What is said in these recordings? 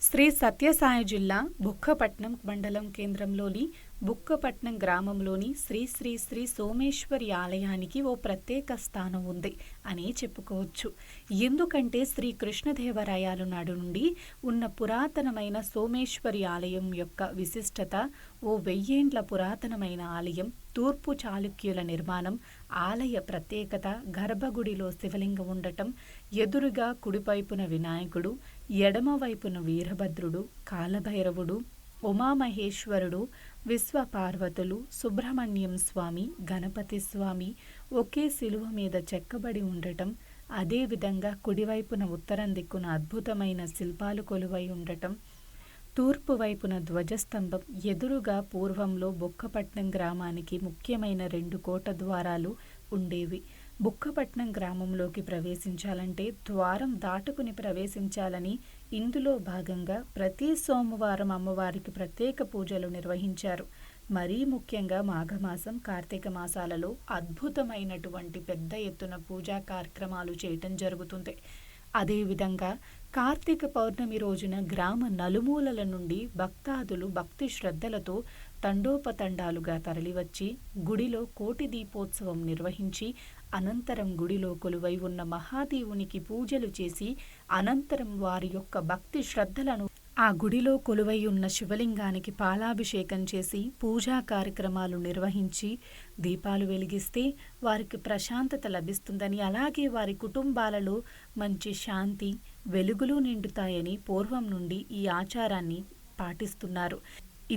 శ్రీ సత్యసాయి జిల్లా బుక్కపట్నం మండలం కేంద్రంలోని బుక్కపట్నం గ్రామంలోని శ్రీ శ్రీ శ్రీ సోమేశ్వరి ఆలయానికి ఓ ప్రత్యేక స్థానం ఉంది అని చెప్పుకోవచ్చు. ఎందుకంటే శ్రీ కృష్ణదేవరాయలు నాడు నుండి ఉన్న పురాతనమైన సోమేశ్వరి ఆలయం యొక్క విశిష్టత, ఓ 1000 ఏండ్ల పురాతనమైన ఆలయం, తూర్పు చాళుక్యుల నిర్మాణం, ఆలయ ప్రత్యేకత, గర్భగుడిలో శివలింగం ఉండటం, ఎదురుగా కుడివైపున వినాయకుడు, ఎడమవైపున వీరభద్రుడు, కాలభైరవుడు, ఉమామహేశ్వరుడు, విశ్వపార్వతులు, సుబ్రహ్మణ్యం స్వామి, గణపతి స్వామి ఒకే శిలువ మీద చెక్కబడి ఉండటం, అదేవిధంగా కుడివైపున ఉత్తరం దిక్కున అద్భుతమైన శిల్పాలు కొలువై ఉండటం, తూర్పు వైపున ధ్వజస్తంభం, ఎదురుగా పూర్వంలో బుక్కపట్నం గ్రామానికి ముఖ్యమైన 2 కోట ద్వారాలు ఉండేవి. బుక్కపట్నం గ్రామంలోకి ప్రవేశించాలంటే ద్వారం దాటుకుని ప్రవేశించాలని ఇందులో భాగంగా ప్రతి సోమవారం అమ్మవారికి ప్రత్యేక పూజలు నిర్వహించారు. మరీ ముఖ్యంగా మాఘమాసం, కార్తీక మాసాలలో అద్భుతమైనటువంటి పెద్ద ఎత్తున పూజా కార్యక్రమాలు చేయటం జరుగుతుంది. అదేవిధంగా కార్తీక పౌర్ణమి రోజున గ్రామ నలుమూలల నుండి భక్తాదులు భక్తి శ్రద్ధలతో తండోపతండాలుగా తరలివచ్చి గుడిలో కోటి దీపోత్సవం నిర్వహించి అనంతరం గుడిలో కొలువై ఉన్న మహాదేవునికి పూజలు చేసి అనంతరం వారి యొక్క భక్తి శ్రద్ధలను ఆ గుడిలో కొలువై ఉన్న శివలింగానికి పాలాభిషేకం చేసి పూజా కార్యక్రమాలు నిర్వహించి దీపాలు వెలిగిస్తే వారికి ప్రశాంతత లభిస్తుందని, అలాగే వారి కుటుంబాలలో మంచి శాంతి, వెలుగులు నిండుతాయని పూర్వం నుండి ఈ ఆచారాన్ని పాటిస్తున్నారు.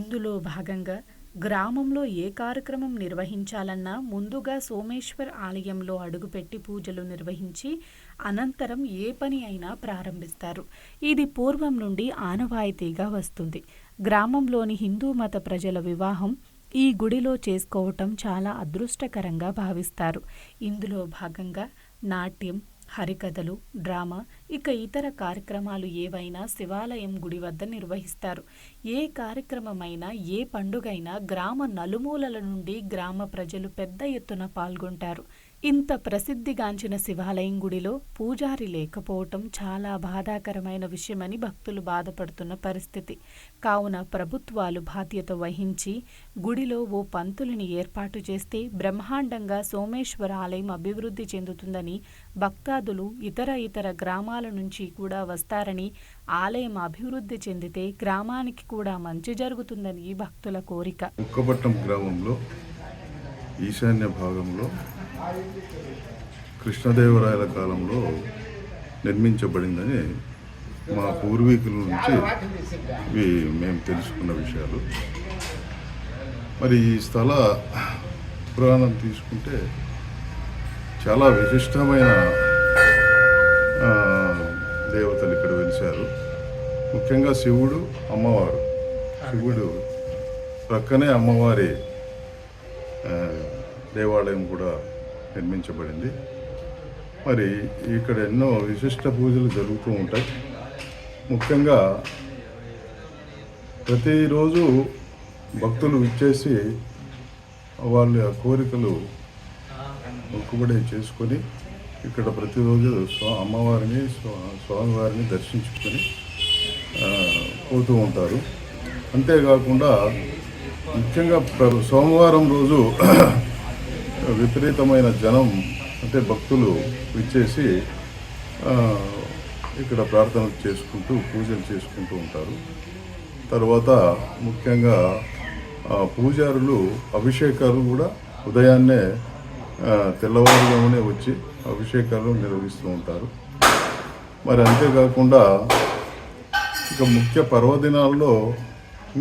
ఇందులో భాగంగా గ్రామంలో ఏ కార్యక్రమం నిర్వహించాలన్నా ముందుగా సోమేశ్వర్ ఆలయంలో అడుగుపెట్టి పూజలు నిర్వహించి అనంతరం ఏ పని అయినా ప్రారంభిస్తారు. ఇది పూర్వం నుండి ఆనవాయితీగా వస్తుంది. గ్రామంలోని హిందూ మత ప్రజల వివాహం ఈ గుడిలో చేసుకోవటం చాలా అదృష్టకరంగా భావిస్తారు. ఇందులో భాగంగా నాట్యం, హరికథలు, డ్రామా, ఇక ఇతర కార్యక్రమాలు ఏవైనా శివాలయం గుడి వద్ద నిర్వహిస్తారు. ఏ కార్యక్రమమైనా, ఏ పండుగైనా గ్రామ నలుమూలల నుండి గ్రామ ప్రజలు పెద్ద ఎత్తున పాల్గొంటారు. ఇంత ప్రసిద్ధిగాంచిన శివాలయం గుడిలో పూజారి లేకపోవటం చాలా బాధాకరమైన విషయమని భక్తులు బాధపడుతున్న పరిస్థితి. కావున ప్రభుత్వాలు బాధ్యత వహించి గుడిలో ఓ పంతులని ఏర్పాటు చేస్తే బ్రహ్మాండంగా సోమేశ్వర ఆలయం అభివృద్ధి చెందుతుందని, భక్తాదులు ఇతర గ్రామాల నుంచి కూడా వస్తారని, ఆలయం అభివృద్ధి చెందితే గ్రామానికి కూడా మంచి జరుగుతుందని భక్తుల కోరిక. బుక్కపట్నం గ్రామంలో ఈశాన్య భాగంలో కృష్ణదేవరాయల కాలంలో నిర్మించబడిందని మా పూర్వీకుల నుంచి మేము తెలుసుకున్న విషయాలు. మరి ఈ స్థల పురాణం తీసుకుంటే చాలా విశిష్టమైన దేవతలు ఇక్కడ వెలిశారు. ముఖ్యంగా శివుడు, అమ్మవారు. శివుడు ప్రక్కనే అమ్మవారి దేవాలయం కూడా నిర్మించబడింది. మరి ఇక్కడ ఎన్నో విశిష్ట పూజలు జరుగుతూ ఉంటాయి. ముఖ్యంగా ప్రతిరోజు భక్తులు విచ్చేసి వాళ్ళ కోరికలు మొక్కుబడి చేసుకొని ఇక్కడ ప్రతిరోజు అమ్మవారిని, స్వామివారిని దర్శించుకొని పోతూ ఉంటారు. అంతేకాకుండా ముఖ్యంగా సోమవారం రోజు విపరీతమైన జనం, అంటే భక్తులు విచ్చేసి ఇక్కడ ప్రార్థనలు చేసుకుంటూ పూజలు చేసుకుంటూ ఉంటారు. తర్వాత ముఖ్యంగా పూజారులు అభిషేకాలు కూడా ఉదయాన్నే తెల్లవారుగానే వచ్చి అభిషేకాలు నిర్వహిస్తూ ఉంటారు. మరి అంతేకాకుండా ఇక ముఖ్య పర్వదినాల్లో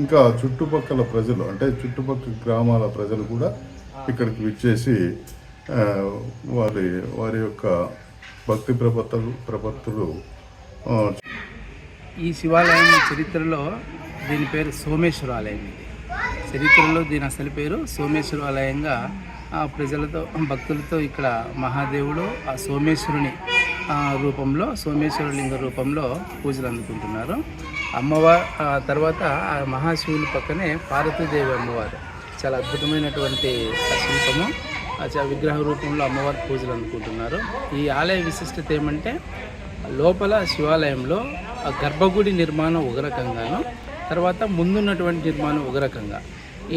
ఇంకా చుట్టుపక్కల ప్రజలు, అంటే చుట్టుపక్కల గ్రామాల ప్రజలు కూడా ఇక్కడికి విచ్చేసి వారి యొక్క భక్తి ప్రపత్తులు. ఈ శివాలయం చరిత్రలో దీని పేరు సోమేశ్వర ఆలయం. చరిత్రలో దీని అసలు పేరు సోమేశ్వర ఆలయంగా ప్రజలతో, భక్తులతో ఇక్కడ మహాదేవుడు ఆ సోమేశ్వరుని రూపంలో, సోమేశ్వర లింగ రూపంలో పూజలు అందుకుంటున్నారు. అమ్మవారు తర్వాత ఆ మహాశివుని పక్కనే పార్వతీదేవి అమ్మవారు, చాలా అద్భుతమైనటువంటి శిల్పము, విగ్రహ రూపంలో అమ్మవారి పూజలు అందుకుంటున్నారు. ఈ ఆలయ విశిష్టత ఏమంటే లోపల శివాలయంలో ఆ గర్భగుడి నిర్మాణం ఒక రకంగాను, తర్వాత ముందున్నటువంటి నిర్మాణం ఒక రకంగా.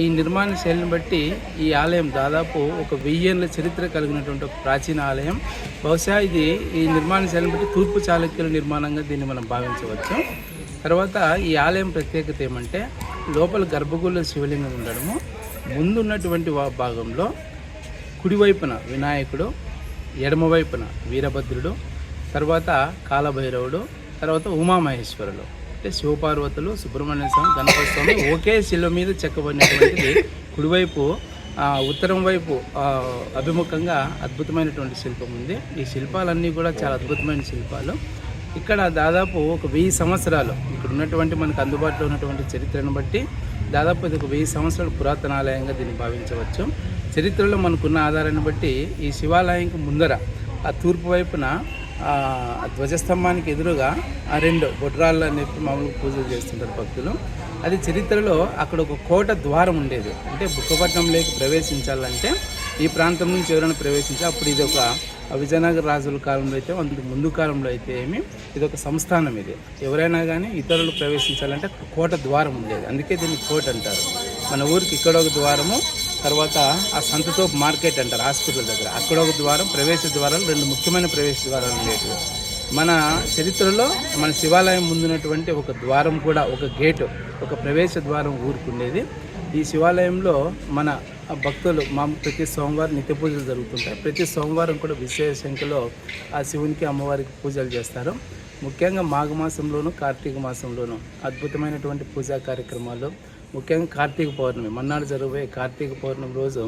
ఈ నిర్మాణ శైలిని బట్టి ఈ ఆలయం దాదాపు ఒక 1000 ఏళ్ళ చరిత్ర కలిగినటువంటి ఒక ప్రాచీన ఆలయం. బహుశా ఇది ఈ నిర్మాణ శైలిని బట్టి తూర్పు చాళుక్యుల నిర్మాణంగా దీన్ని మనం భావించవచ్చు. తర్వాత ఈ ఆలయం ప్రత్యేకత ఏమంటే లోపల గర్భగుడిలో శివలింగం ఉండడము, ముందున్నటువంటి భాగంలో కుడివైపున వినాయకుడు, ఎడమవైపున వీరభద్రుడు, తర్వాత కాలభైరవుడు, తర్వాత ఉమామహేశ్వరులు అంటే శివపార్వతులు, సుబ్రహ్మణ్య స్వామి, గణపతి స్వామి ఒకే శిల మీద చెక్కబడినటువంటిది. కుడివైపు ఉత్తరం వైపు అభిముఖంగా అద్భుతమైనటువంటి శిల్పం ఉంది. ఈ శిల్పాలన్నీ కూడా చాలా అద్భుతమైన శిల్పాలు. ఇక్కడ దాదాపు ఒక 1000 సంవత్సరాలు ఇక్కడ ఉన్నటువంటి మనకు అందుబాటులో ఉన్నటువంటి చరిత్రను బట్టి దాదాపు ఇది ఒక 1000 సంవత్సరాల పురాతన ఆలయంగా దీన్ని భావించవచ్చు. చరిత్రలో మనకున్న ఆధారాన్ని బట్టి ఈ శివాలయంకి ముందర ఆ తూర్పు వైపున ఆ ధ్వజస్తంభానికి ఎదురుగా ఆ 2 బొడ్రాళ్ళు అనేవి మామూలుగా పూజలు చేస్తుంటారు భక్తులు. అది చరిత్రలో అక్కడ ఒక కోట ద్వారం ఉండేది. అంటే బుక్కపట్నంలోకి ప్రవేశించాలంటే ఈ ప్రాంతం నుంచి ఎవరైనా ప్రవేశించాలి. అప్పుడు ఇది ఒక విజయనగర రాజుల కాలంలో అయితే, అందుకు ముందు కాలంలో అయితే ఇది ఒక సంస్థానం. ఇది ఎవరైనా కానీ ఇతరులు ప్రవేశించాలంటే కోట ద్వారం ఉండేది, అందుకే దీన్ని కోట అంటారు. మన ఊరికి ఇక్కడ ఒక ద్వారము, తర్వాత ఆ సంతతో మార్కెట్ అంటారు హాస్పిటల్ దగ్గర, అక్కడ ఒక ద్వారం, ప్రవేశ ద్వారాలు 2 ముఖ్యమైన ప్రవేశ ద్వారాలు ఉండేవి. మన చరిత్రలో మన శివాలయం ముందున్నటువంటి ఒక ద్వారం కూడా, ఒక గేటు, ఒక ప్రవేశ ద్వారం ఊరుకుండేది. ఈ శివాలయంలో మన భక్తులు ప్రతి సోమవారం నిత్య పూజలు జరుగుతుంటాయి. ప్రతి సోమవారం కూడా విశేష సంఖ్యలో ఆ శివునికి అమ్మవారికి పూజలు చేస్తారు. ముఖ్యంగా మాఘమాసంలోను కార్తీక మాసంలోను అద్భుతమైనటువంటి పూజా కార్యక్రమాలు. ముఖ్యంగా కార్తీక పౌర్ణమి మన్నాడు జరగబోయే కార్తీక పౌర్ణమి రోజు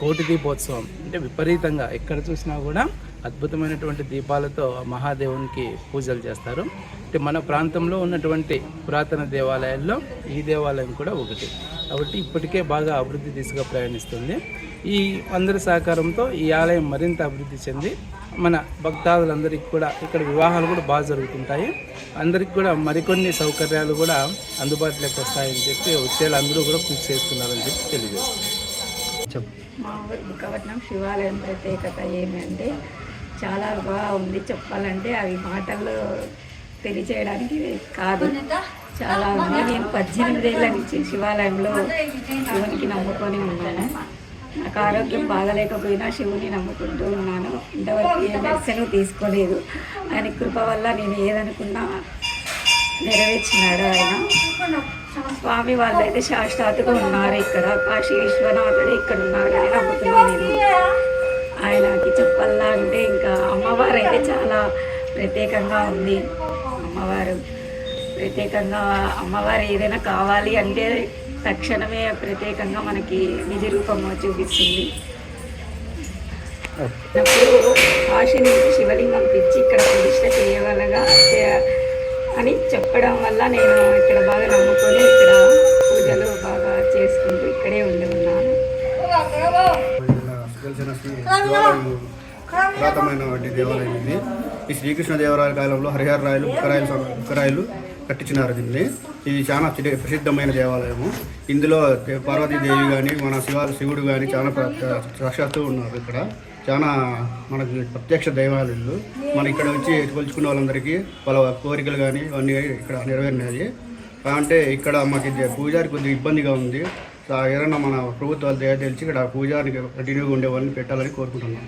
కోటి దీపోత్సవం అంటే విపరీతంగా ఎక్కడ చూసినా కూడా అద్భుతమైనటువంటి దీపాలతో మహాదేవునికి పూజలు చేస్తారు. అంటే మన ప్రాంతంలో ఉన్నటువంటి పురాతన దేవాలయాల్లో ఈ దేవాలయం కూడా ఒకటి. కాబట్టి ఇప్పటికే బాగా అభివృద్ధి దిశగా ప్రయాణిస్తుంది. ఈ అందరి సహకారంతో ఈ ఆలయం మరింత అభివృద్ధి చెంది మన భక్తాదులందరికీ కూడా ఇక్కడ వివాహాలు కూడా బాగా జరుగుతుంటాయి. అందరికి కూడా మరికొన్ని సౌకర్యాలు కూడా అందుబాటులోకి వస్తాయని చెప్పి వచ్చేళ్ళు అందరూ కూడా కృషి చేస్తున్నారని చెప్పి తెలియజేస్తున్నారు. మా ఊరు బుక్కపట్నం శివాలయం ప్రత్యేకత ఏమంటే చాలా బాగుంది. చెప్పాలంటే అవి మాటల్లో తెలియచేయడానికి కాదు, చాలా ఉంది. నేను 18 ఏళ్ళ నుంచి శివాలయంలో శివునికి నమ్ముకొని ఉన్నాను. నాకు ఆరోగ్యం బాగలేకపోయినా శివుని నమ్ముకుంటూ ఉన్నాను. ఇంతవరకు ఏ మెడిసిన్ తీసుకోలేదు. ఆయన కృప వల్ల నేను ఏదనుకున్నా నెరవేర్చినాడు ఆయన. స్వామి వాళ్ళైతే శాశ్వతగా ఉన్నారు ఇక్కడ. కాశీ విశ్వనాథుడు ఇక్కడ ఉన్నాడని నమ్ముతున్నాను నేను. ఆయనకి చెప్పాలా అంటే ఇంకా అమ్మవారు అయితే చాలా ప్రత్యేకంగా ఉంది. అమ్మవారు ఏదైనా కావాలి అంటే తక్షణమే ప్రత్యేకంగా మనకి నిజ రూపం చూపిస్తుంది. అప్పుడు కాశీ నుంచి శివలింగం పిచ్చి ఇక్కడ ప్రతిష్ట చేయగలగా అని చెప్పడం వల్ల నేను ఇక్కడ బాగా నమ్ముకొని ఇక్కడ పూజలు బాగా చేసుకుంటూ ఇక్కడే ఉండి ఉన్నాను. పురాతనమైనటువంటి దేవాలయం ఇది. ఈ శ్రీకృష్ణ దేవరాయల కాలంలో హరిహర రాయలు బుక్కరాయలు కట్టించినారు దీన్ని. ఇది చాలా ప్రసిద్ధమైన దేవాలయము. ఇందులో పార్వతీదేవి కానీ మన శివుడు కానీ చాలా సాక్షాత్తు ఉన్నారు. ఇక్కడ చాలా మనకి ప్రత్యక్ష దైవాలు. మన ఇక్కడ వచ్చి కొలుచుకునే వాళ్ళందరికీ వాళ్ళ కోరికలు కానీ అన్నీ ఇక్కడ నెరవేరినాయి. అంటే ఇక్కడ మాకు పూజారి కొద్దిగా ఇబ్బందిగా ఉంది. ఏదైనా మన ప్రభుత్వాలు దయ తెలిసి ఇక్కడ పూజారికి కంటిన్యూగా ఉండే వాళ్ళని పెట్టాలని కోరుకుంటున్నాం.